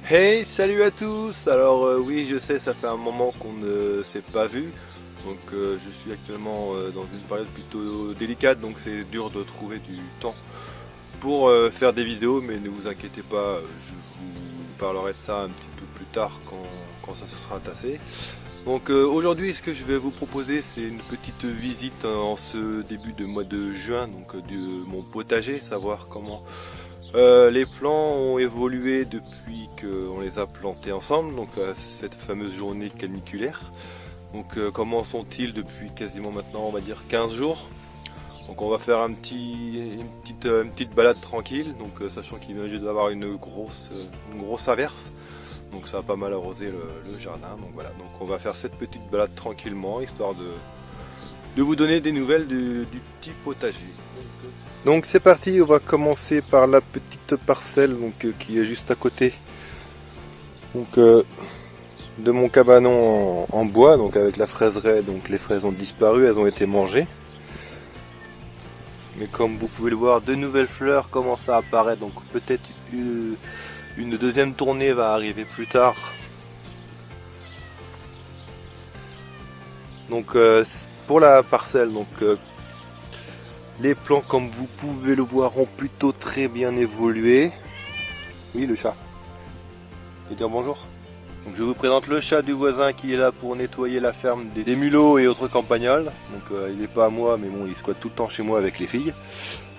Hey, salut à tous! Alors oui, je sais, ça fait un moment qu'on ne s'est pas vu. Donc je suis actuellement dans une période plutôt délicate, donc c'est dur de trouver du temps pour faire des vidéos, mais ne vous inquiétez pas, je vous parlerai de ça un petit peu plus tard quand ça se sera tassé. Donc aujourd'hui, ce que je vais vous proposer, c'est une petite visite en ce début de mois de juin, donc de mon potager, savoir comment les plants ont évolué depuis qu'on les a plantés ensemble, donc cette fameuse journée caniculaire. Donc comment sont-ils depuis quasiment maintenant, on va dire 15 jours. Donc on va faire une petite balade tranquille, donc sachant qu'il vient juste d'avoir une grosse averse. Donc ça a pas mal arrosé le jardin. Donc voilà, donc on va faire cette petite balade tranquillement, histoire de vous donner des nouvelles du petit potager. Donc c'est parti, on va commencer par la petite parcelle qui est juste à côté donc, de mon cabanon en bois, donc avec la fraiseraie. Donc les fraises ont disparu, elles ont été mangées. Mais comme vous pouvez le voir, de nouvelles fleurs commencent à apparaître, donc peut-être une deuxième tournée va arriver plus tard. Donc pour la parcelle, les plants, comme vous pouvez le voir, ont plutôt très bien évolué. Oui, le chat. Et dire bonjour. Donc je vous présente le chat du voisin qui est là pour nettoyer la ferme des mulots et autres campagnols. Donc il n'est pas à moi, mais bon, il squatte tout le temps chez moi avec les filles.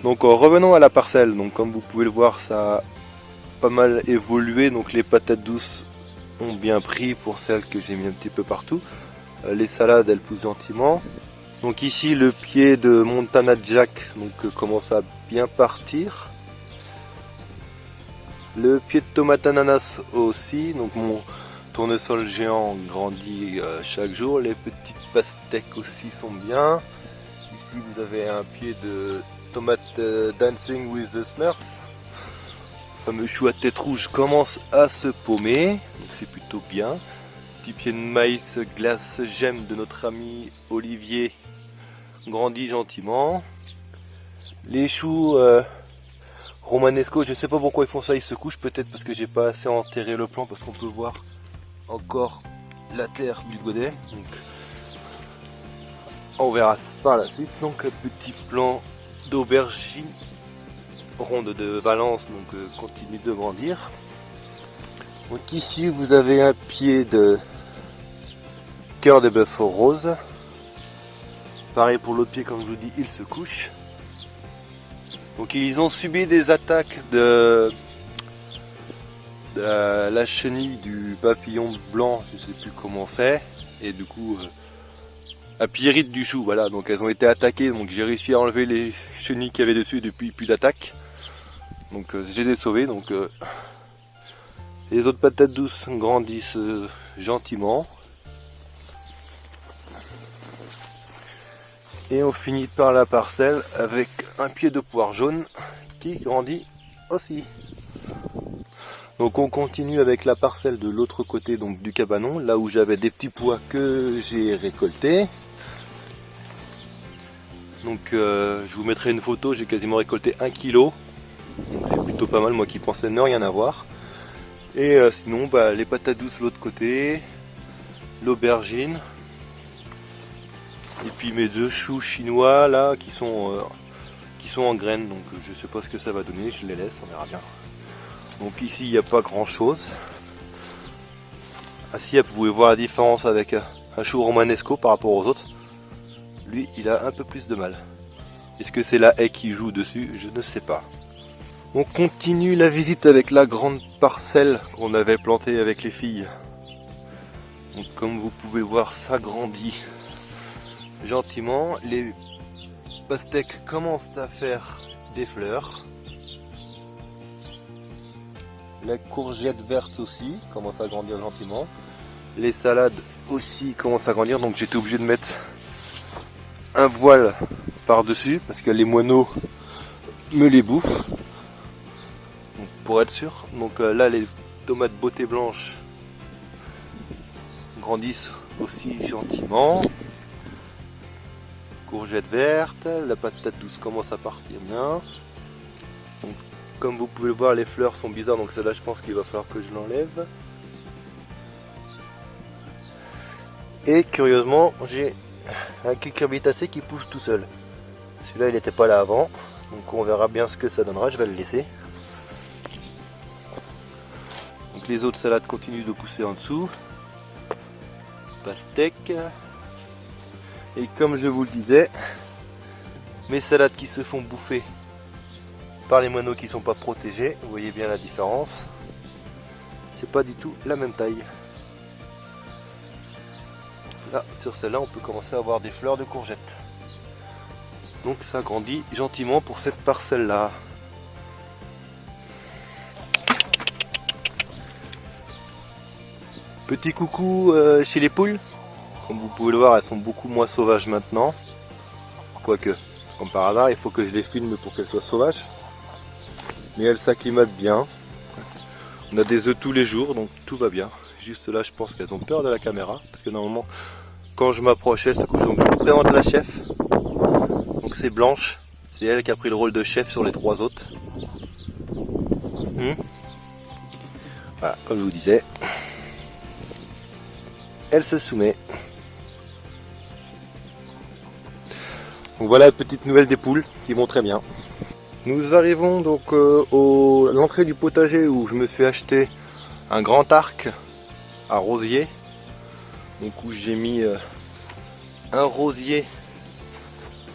Donc revenons à la parcelle. Donc comme vous pouvez le voir, ça a pas mal évolué. Donc les patates douces ont bien pris pour celles que j'ai mis un petit peu partout. Les salades, elles poussent gentiment. Donc ici le pied de Montana Jack commence à bien partir. Le pied de tomate ananas aussi. Donc mon tournesol géant grandit chaque jour. Les petites pastèques aussi sont bien. Ici vous avez un pied de tomate Dancing with the Smurf. Le fameux chou à tête rouge commence à se paumer. Donc c'est plutôt bien. Petit pied de maïs glace gemme de notre ami Olivier grandit gentiment. Les choux romanesco, je sais pas pourquoi ils font ça, ils se couchent, peut-être parce que j'ai pas assez enterré le plant, parce qu'on peut voir encore la terre du godet. Donc, on verra par la suite. Donc un petit plant d'aubergine ronde de Valence continue de grandir. Donc ici vous avez un pied de cœur de bœuf rose. Pareil pour l'autre pied, comme je vous dis, il se couche. Donc ils ont subi des attaques de la chenille du papillon blanc, je sais plus comment c'est, et du coup la pyrite du chou, voilà, donc elles ont été attaquées, donc j'ai réussi à enlever les chenilles qu'il y avait dessus et depuis plus d'attaque. Donc je les ai sauvées, donc les autres patates douces grandissent gentiment. Et on finit par la parcelle avec un pied de poire jaune qui grandit aussi. Donc on continue avec la parcelle de l'autre côté donc du cabanon, là où j'avais des petits pois que j'ai récoltés. Donc je vous mettrai une photo, j'ai quasiment récolté 1 kg. Donc c'est plutôt pas mal, moi qui pensais ne rien avoir. Et sinon les patates douces de l'autre côté, l'aubergine. Et puis mes 2 choux chinois là qui sont en graines, donc je sais pas ce que ça va donner, je les laisse, on verra bien. Donc ici il n'y a pas grand chose. Ah si, vous pouvez voir la différence avec un chou romanesco par rapport aux autres. Lui il a un peu plus de mal. Est-ce que c'est la haie qui joue dessus? Je ne sais pas. On continue la visite avec la grande parcelle qu'on avait plantée avec les filles. Donc comme vous pouvez voir, ça grandit gentiment. Les pastèques commencent à faire des fleurs. La courgette verte aussi commence à grandir gentiment. Les salades aussi commencent à grandir, donc j'étais obligé de mettre un voile par dessus parce que les moineaux me les bouffent, donc, pour être sûr. Donc là les tomates beauté blanche grandissent aussi gentiment. Courgette verte, la patate douce commence à partir bien. Donc Comme vous pouvez le voir, les fleurs sont bizarres, donc celle-là je pense qu'il va falloir que je l'enlève. Et curieusement, j'ai un cucurbitacé qui pousse tout seul. Celui-là il n'était pas là avant, donc on verra bien ce que ça donnera, je vais le laisser. Donc les autres salades continuent de pousser en dessous. Pastèque. Et comme je vous le disais, mes salades qui se font bouffer par les moineaux qui ne sont pas protégés, vous voyez bien la différence. C'est pas du tout la même taille. Là, sur celle-là, on peut commencer à avoir des fleurs de courgettes. Donc ça grandit gentiment pour cette parcelle-là. Petit coucou chez les poules. Comme vous pouvez le voir, elles sont beaucoup moins sauvages maintenant. Quoique, comme par hasard, il faut que je les filme pour qu'elles soient sauvages. Mais elles s'acclimatent bien. On a des œufs tous les jours, donc tout va bien. Juste là, je pense qu'elles ont peur de la caméra. Parce que normalement, quand je m'approche, elles s'accouchent. Donc je vous présente la chef. Donc c'est Blanche. C'est elle qui a pris le rôle de chef sur les trois autres. Voilà, comme je vous disais. Elle se soumet. Donc voilà la petite nouvelle des poules qui vont très bien. Nous arrivons donc à l'entrée du potager où je me suis acheté un grand arc à rosier. Donc où j'ai mis un rosier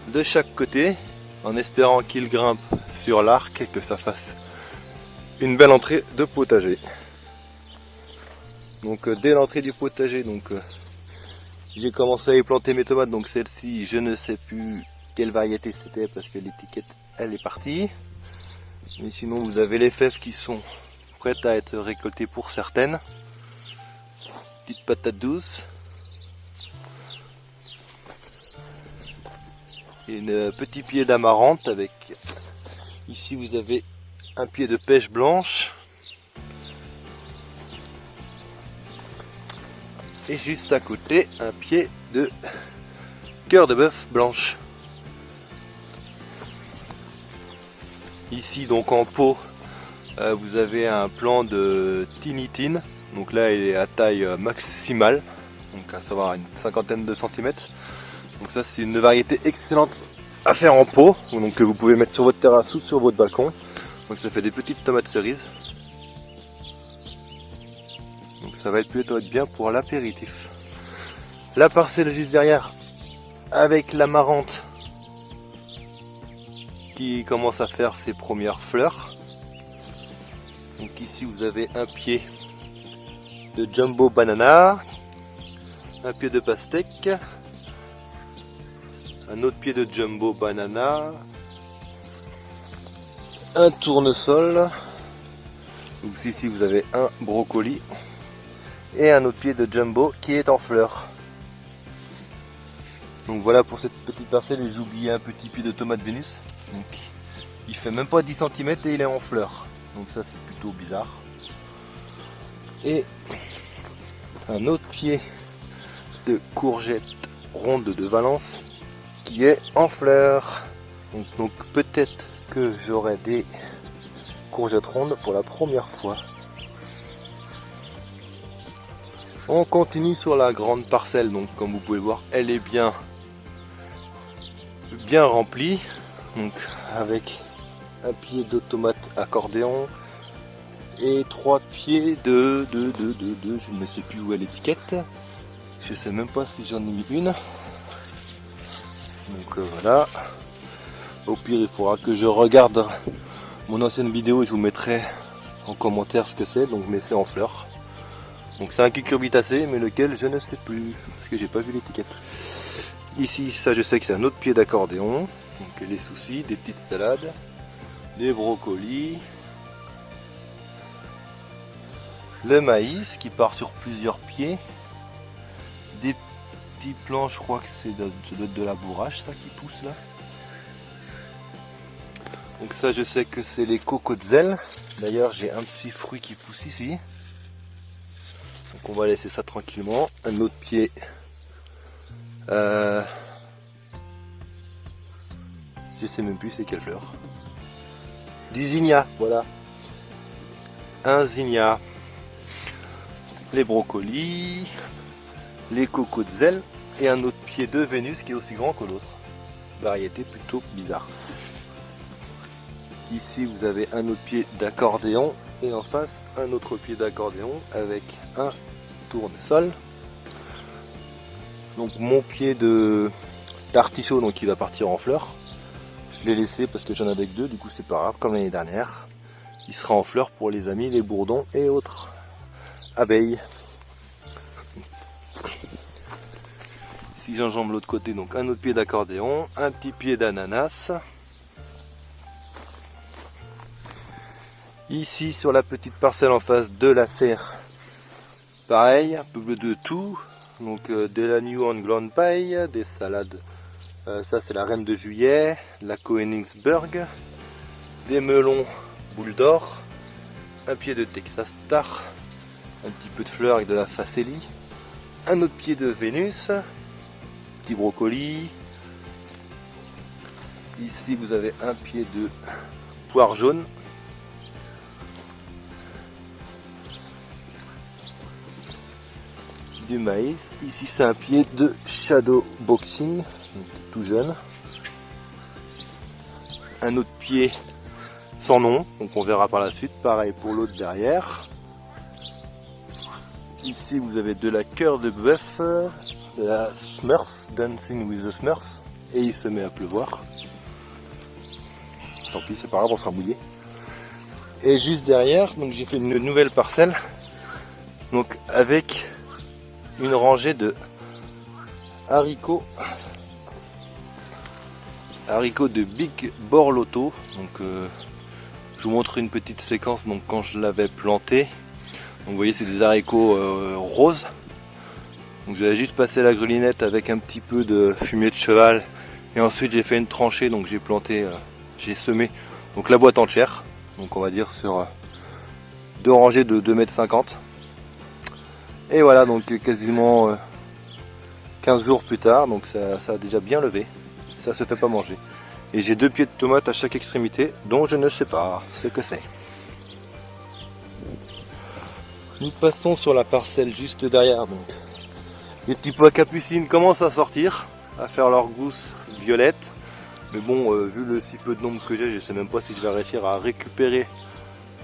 de chaque côté en espérant qu'il grimpe sur l'arc et que ça fasse une belle entrée de potager. Donc dès l'entrée du potager, j'ai commencé à y planter mes tomates. Donc celle-ci, je ne sais plus quelle variété c'était parce que l'étiquette elle est partie. Mais sinon vous avez les fèves qui sont prêtes à être récoltées pour certaines. Petite patate douce. Et un petit pied d'amarante avec, ici vous avez un pied de pêche blanche. Et juste à côté un pied de cœur de bœuf blanche. Ici donc en pot vous avez un plant de tinitine. Donc là il est à taille maximale, donc à savoir une cinquantaine de centimètres. Donc ça c'est une variété excellente à faire en pot, donc que vous pouvez mettre sur votre terrasse ou sur votre balcon. Donc ça fait des petites tomates cerises. Donc ça va être plutôt bien pour l'apéritif. La parcelle juste derrière avec l'amarante qui commence à faire ses premières fleurs. Donc ici vous avez un pied de jumbo banana, un pied de pastèque, un autre pied de jumbo banana, un tournesol. Donc ici vous avez un brocoli et un autre pied de jumbo qui est en fleurs. Donc voilà pour cette petite parcelle. Et j'ai oublié un petit pied de tomate Vénus. Donc il fait même pas 10 cm et il est en fleurs. Donc ça c'est plutôt bizarre. Et un autre pied de courgette ronde de Valence qui est en fleurs. Donc peut-être que j'aurai des courgettes rondes pour la première fois. On continue sur la grande parcelle. Donc comme vous pouvez le voir, elle est bien remplie. Donc avec un pied de tomate accordéon et 3 pieds de je ne sais plus où est l'étiquette. Je sais même pas si j'en ai mis une. Donc voilà. Au pire il faudra que je regarde mon ancienne vidéo et je vous mettrai en commentaire ce que c'est. Donc mais c'est en fleurs. Donc c'est un cucurbitacé mais lequel je ne sais plus parce que j'ai pas vu l'étiquette. Ici ça je sais que c'est un autre pied d'accordéon. Donc les soucis, des petites salades, des brocolis, le maïs qui part sur plusieurs pieds, des petits plants, je crois que c'est de la bourrache ça qui pousse là. Donc ça je sais que c'est les cocotzelles. D'ailleurs j'ai un petit fruit qui pousse ici. Donc on va laisser ça tranquillement. Un autre pied. Je sais même plus c'est quelle fleur. du zinnia, voilà. Un zinnia. Les brocolis, les cocos de zèle et un autre pied de Vénus qui est aussi grand que l'autre. Variété plutôt bizarre. Ici vous avez un autre pied d'accordéon et en face un autre pied d'accordéon avec un tournesol. Donc mon pied d'artichaut, donc il va partir en fleurs. Je l'ai laissé parce que j'en avais que deux, du coup c'est pas grave, comme l'année dernière. Il sera en fleurs pour les amis, les bourdons et autres abeilles. Si j'enjambe l'autre côté, donc un autre pied d'accordéon, un petit pied d'ananas. Ici sur la petite parcelle en face de la serre, pareil, un peu de tout. Donc de la New England Pie, des salades, ça c'est la reine de juillet, la Koenigsberg, des melons boule d'or, un pied de Texas Star, un petit peu de fleurs avec de la facélie, un autre pied de Vénus, petit brocoli. Ici vous avez un pied de poire jaune. Du maïs. Ici c'est un pied de shadow boxing, donc tout jeune. Un autre pied sans nom, donc on verra par la suite. Pareil pour l'autre derrière. Ici vous avez de la cœur de bœuf, de la Smurf, Dancing with the Smurf, et il se met à pleuvoir. Tant pis, c'est pas grave, on sera mouillé. Et juste derrière, donc j'ai fait une nouvelle parcelle, donc avec une rangée de haricots de Big Borlotto. Donc je vous montre une petite séquence. Donc quand je l'avais planté, donc, vous voyez c'est des haricots roses. Donc j'avais juste passé la grelinette avec un petit peu de fumier de cheval et ensuite j'ai fait une tranchée, donc j'ai planté, j'ai semé donc la boîte entière, donc on va dire sur deux rangées de 2,50 m. Et voilà, donc quasiment 15 jours plus tard, donc ça a déjà bien levé, ça se fait pas manger. Et j'ai deux pieds de tomates à chaque extrémité, dont je ne sais pas ce que c'est. Nous passons sur la parcelle juste derrière, donc les petits pois capucines commencent à sortir, à faire leur gousse violette. Mais bon, vu le si peu de nombre que j'ai, je sais même pas si je vais réussir à récupérer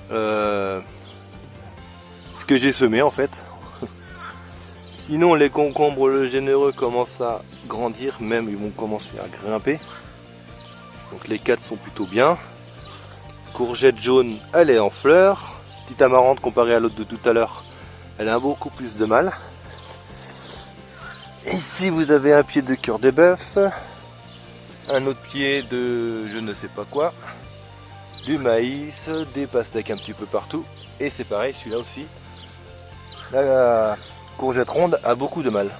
ce que j'ai semé en fait. Sinon les concombres le généreux commencent à grandir, même ils vont commencer à grimper. Donc les 4 sont plutôt bien. Courgette jaune, elle est en fleurs. Petite amarante comparée à l'autre de tout à l'heure, elle a beaucoup plus de mal. Ici vous avez un pied de cœur de bœuf, un autre pied de je ne sais pas quoi, du maïs, des pastèques un petit peu partout. Et c'est pareil, celui-là aussi. La courgette ronde a beaucoup de mal.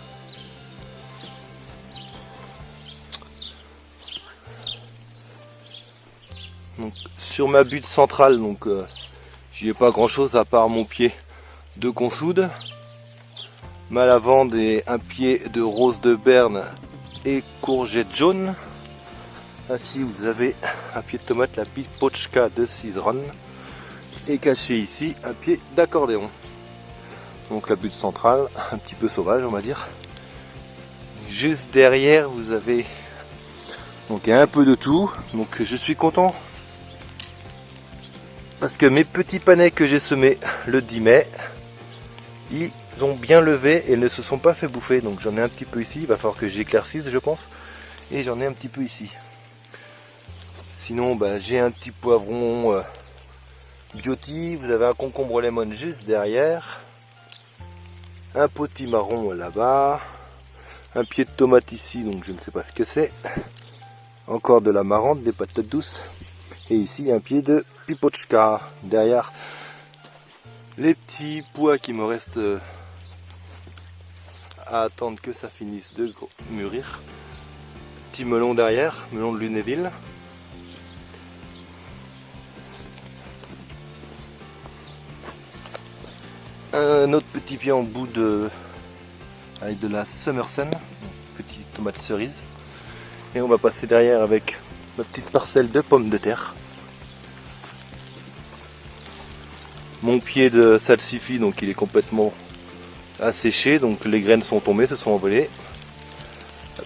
Donc, sur ma butte centrale, donc j'y ai pas grand chose à part mon pied de consoude, ma lavande et un pied de rose de Berne et courgette jaune. Ainsi vous avez un pied de tomate, la pipochka de Cizeron, et caché ici un pied d'accordéon. Donc la butte centrale, un petit peu sauvage on va dire. Juste derrière vous avez donc un peu de tout. Donc je suis content parce que mes petits panais que j'ai semés le 10 mai, ils ont bien levé et ne se sont pas fait bouffer. Donc j'en ai un petit peu ici, il va falloir que j'éclaircisse je pense. Et j'en ai un petit peu ici. Sinon j'ai un petit poivron Bioti, vous avez un concombre lemon juste derrière. Un potimarron là-bas, un pied de tomate ici, donc je ne sais pas ce que c'est, encore de la marante, des patates douces, et ici un pied de pipochka. Derrière les petits pois qui me restent à attendre que ça finisse de mûrir. Petit melon derrière, melon de Lunéville. Un autre petit pied en bout avec de la Summerson, petite tomate cerise. Et on va passer derrière avec ma petite parcelle de pommes de terre. Mon pied de salsifis, donc il est complètement asséché, donc les graines sont tombées, se sont envolées.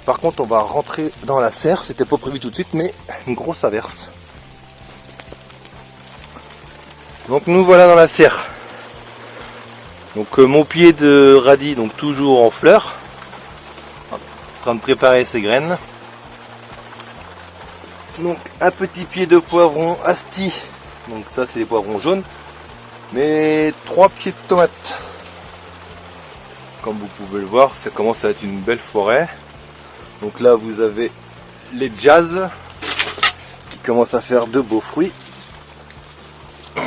Par contre, on va rentrer dans la serre, c'était pas prévu tout de suite, mais une grosse averse. Donc nous voilà dans la serre. Donc mon pied de radis, donc toujours en fleurs, en train de préparer ses graines. Donc un petit pied de poivron asti, donc ça c'est les poivrons jaunes, mais 3 pieds de tomates. Comme vous pouvez le voir, ça commence à être une belle forêt. Donc là vous avez les jazz qui commencent à faire de beaux fruits. Donc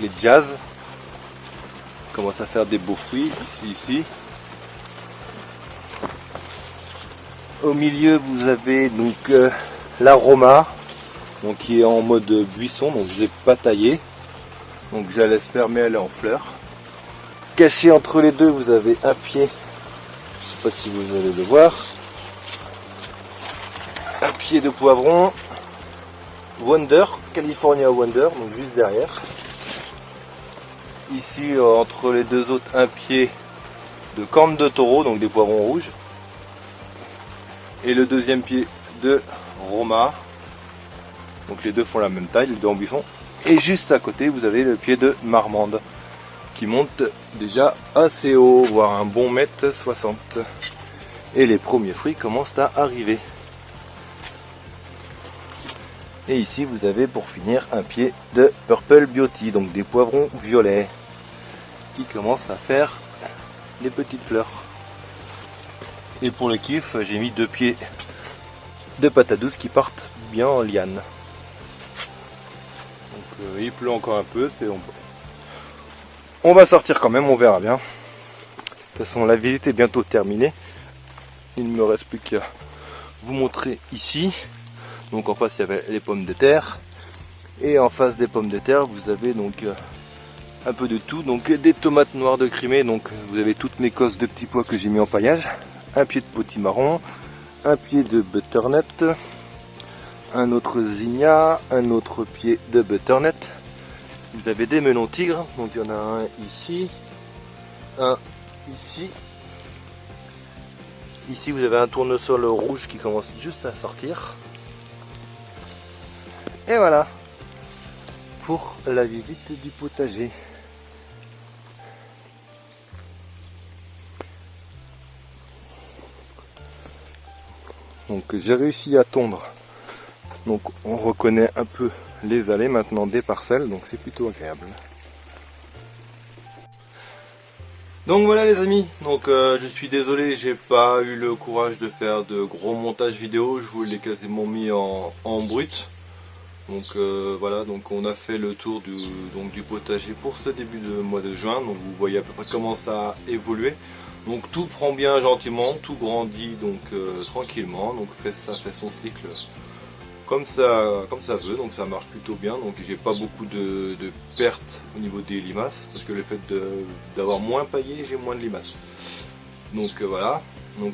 les jazz commencent à faire des beaux fruits ici. Au milieu vous avez donc l'aroma, donc qui est en mode buisson, donc je ne l'ai pas taillé. Donc je la laisse fermer, elle est en fleurs. Caché entre les deux, vous avez un pied, je ne sais pas si vous allez le voir, un pied de poivron Wonder, California Wonder, donc juste derrière. Ici entre les deux autres, un pied de corne de taureau, donc des poivrons rouges. Et le deuxième pied de Roma, donc les deux font la même taille, les deux en buisson. Et juste à côté, vous avez le pied de Marmande, qui monte déjà assez haut, voire un bon 1,60 m. Et les premiers fruits commencent à arriver. Et ici vous avez pour finir un pied de Purple Beauty, donc des poivrons violets, qui commencent à faire les petites fleurs. Et pour le kiff, j'ai mis 2 pieds de patates douces qui partent bien en liane. Donc il pleut encore un peu, on va sortir quand même, on verra bien. De toute façon la visite est bientôt terminée. Il ne me reste plus qu'à vous montrer ici. Donc en face il y avait les pommes de terre. Et en face des pommes de terre vous avez donc un peu de tout. Donc des tomates noires de Crimée. Donc vous avez toutes mes cosses de petits pois que j'ai mis en paillage. Un pied de potimarron. Un pied de butternut. Un autre zinnia. Un autre pied de butternut. Vous avez des melons tigres. Donc il y en a un ici. Un ici. Ici vous avez un tournesol rouge qui commence juste à sortir. Et voilà pour la visite du potager. Donc j'ai réussi à tondre. Donc on reconnaît un peu les allées maintenant des parcelles, donc c'est plutôt agréable. Donc voilà les amis, donc je suis désolé, j'ai pas eu le courage de faire de gros montages vidéo, je vous l'ai quasiment mis en brut. Donc voilà, donc on a fait le tour du potager pour ce début de mois de juin, donc vous voyez à peu près comment ça a évolué. Donc tout prend bien gentiment, tout grandit donc tranquillement, donc ça fait son cycle comme ça veut, donc ça marche plutôt bien. Donc j'ai pas beaucoup de pertes au niveau des limaces, parce que le fait d'avoir moins paillé, j'ai moins de limaces. Donc voilà, donc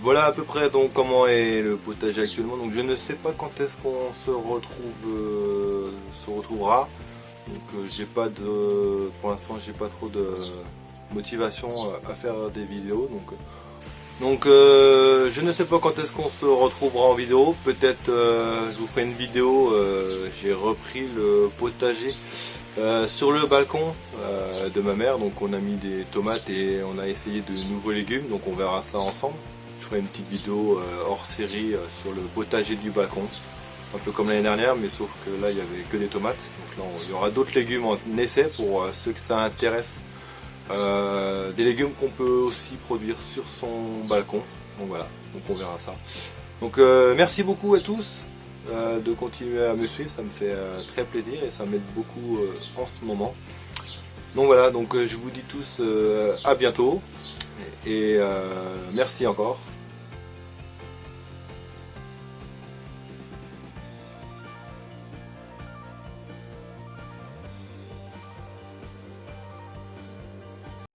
voilà à peu près donc comment est le potager actuellement. Donc je ne sais pas quand est-ce qu'on se retrouvera. Donc j'ai pas pour l'instant j'ai pas trop de motivation à faire des vidéos. Donc je ne sais pas quand est-ce qu'on se retrouvera en vidéo. Peut-être je vous ferai une vidéo. J'ai repris le potager sur le balcon de ma mère. Donc on a mis des tomates et on a essayé de nouveaux légumes. Donc on verra ça ensemble. Je ferai une petite vidéo hors série sur le potager du balcon. Un peu comme l'année dernière, mais sauf que là il n'y avait que des tomates. Donc là il y aura d'autres légumes en essai pour ceux que ça intéresse. Des légumes qu'on peut aussi produire sur son balcon. Donc voilà, donc on verra ça. Donc merci beaucoup à tous de continuer à me suivre, ça me fait très plaisir et ça m'aide beaucoup en ce moment. Donc voilà, donc je vous dis tous à bientôt et merci encore.